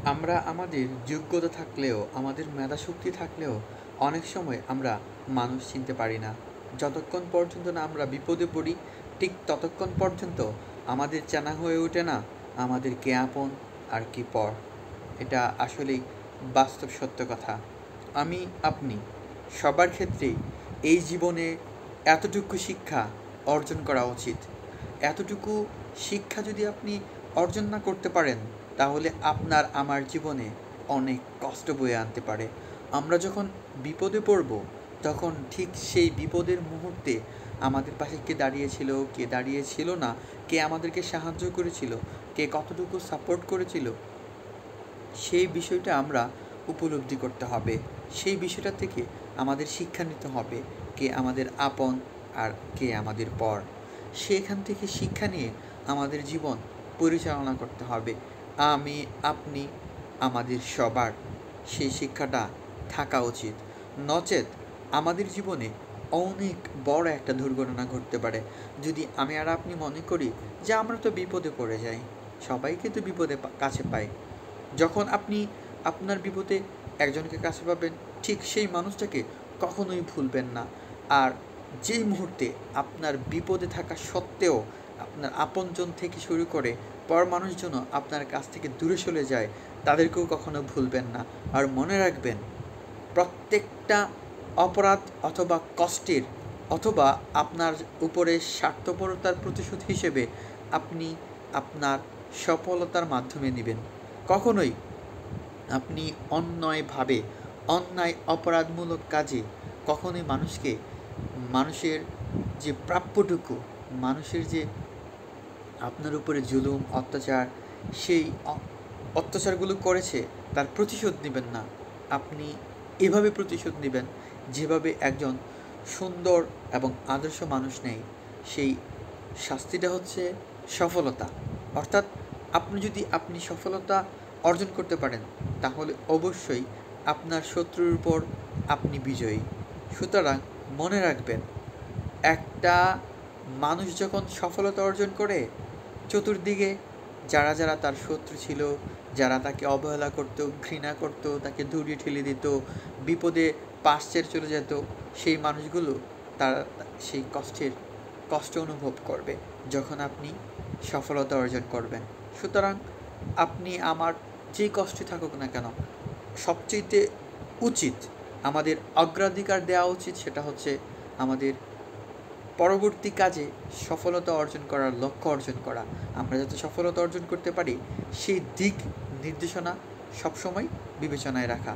আমরা আমাদের যোগ্যতা থাকলেও, আমাদের মেধাশক্তি থাকলেও অনেক সময় আমরা মানুষ চিনতে পারি না। যতক্ষণ পর্যন্ত না আমরা বিপদে পড়ি, ঠিক ততক্ষণ পর্যন্ত আমাদের চেনা হয়ে ওঠে না আমাদের কে আপন আর কে পর। এটা আসলেই বাস্তব সত্য কথা। আমি, আপনি সবার ক্ষেত্রেই এই জীবনে এতটুকু শিক্ষা অর্জন করা উচিত। এতটুকু শিক্ষা যদি আপনি অর্জন না করতে পারেন, তাহলে আপনার আমার জীবনে অনেক কষ্ট বয়ে আনতে পারে। আমরা যখন বিপদে পড়ব, তখন ঠিক সেই বিপদের মুহূর্তে আমাদের পাশে কে দাঁড়িয়েছিল, কে দাঁড়িয়েছিল না, কে আমাদেরকে সাহায্য করেছিল, কে কতটুকু সাপোর্ট করেছিল, সেই বিষয়টা আমরা উপলব্ধি করতে হবে। সেই বিষয়টা থেকে আমাদের শিক্ষা নিতে হবে কে আমাদের আপন আর কে আমাদের পর। সেখান থেকে শিক্ষা নিয়ে আমাদের জীবন পরিচালনা করতে হবে। আমি, আপনি, আমাদের সবার সেই শিক্ষাটা থাকা উচিত। নচেত আমাদের জীবনে অনেক বড় একটা দুর্ঘটনা ঘটতে পারে। যদি আমি আর আপনি মনে করি যে আমরা তো বিপদে পড়ে যাই, সবাইকে তো বিপদে কাছে পাই। যখন আপনি আপনার বিপদে একজনকে কাছে পাবেন, ঠিক সেই মানুষটাকে কখনোই ভুলবেন না। আর যেই মুহূর্তে আপনার বিপদে থাকা সত্ত্বেও আপনার আপনজন থেকে শুরু করে পর মানুষজনও আপনার কাছ থেকে দূরে চলে যায়, তাদেরকেও কখনো ভুলবেন না। আর মনে রাখবেন, প্রত্যেকটা অপরাধ অথবা কষ্টের অথবা আপনার উপরে স্বার্থপরতার প্রতিশোধ হিসেবে আপনি আপনার সফলতার মাধ্যমে নেবেন। কখনোই আপনি অন্যায়ভাবে, অন্যায় অপরাধমূলক কাজে কখনোই মানুষের যে প্রাপ্যটুকু, মানুষের যে আপনার উপরে জুলুম অত্যাচার, সেই অত্যাচারগুলো করেছে, তার প্রতিশোধ নেবেন না। আপনি এভাবে প্রতিশোধ নেবেন যেভাবে একজন সুন্দর এবং আদর্শ মানুষ নেয়। সেই শাস্তিটা হচ্ছে সফলতা। অর্থাৎ আপনি সফলতা অর্জন করতে পারেন, তাহলে অবশ্যই আপনার শত্রুর উপর আপনি বিজয়ী। সুতরাং মনে রাখবেন, একটা মানুষ যখন সফলতা অর্জন করে, চতুর্দিকে যারা তার শত্রু ছিল, যারা তাকে অবহেলা করত, ঘৃণা করত, তাকে দূরে ঠেলে দিত, বিপদে পাশ ছেড়ে চলে যেত, সেই মানুষগুলো তারা সেই কষ্ট অনুভব করবে যখন আপনি সফলতা অর্জন করবেন। সুতরাং আপনি আমার যেই কষ্টই থাকুক না কেন, সবচেয়ে উচিত, আমাদের অগ্রাধিকার দেওয়া উচিত, সেটা হচ্ছে আমাদের পরবর্তী কাজে সফলতা অর্জন করার লক্ষ্য অর্জন করা। আমরা যাতে সফলতা অর্জন করতে পারি, সেই দিক নির্দেশনা সবসময় বিবেচনায় রাখা।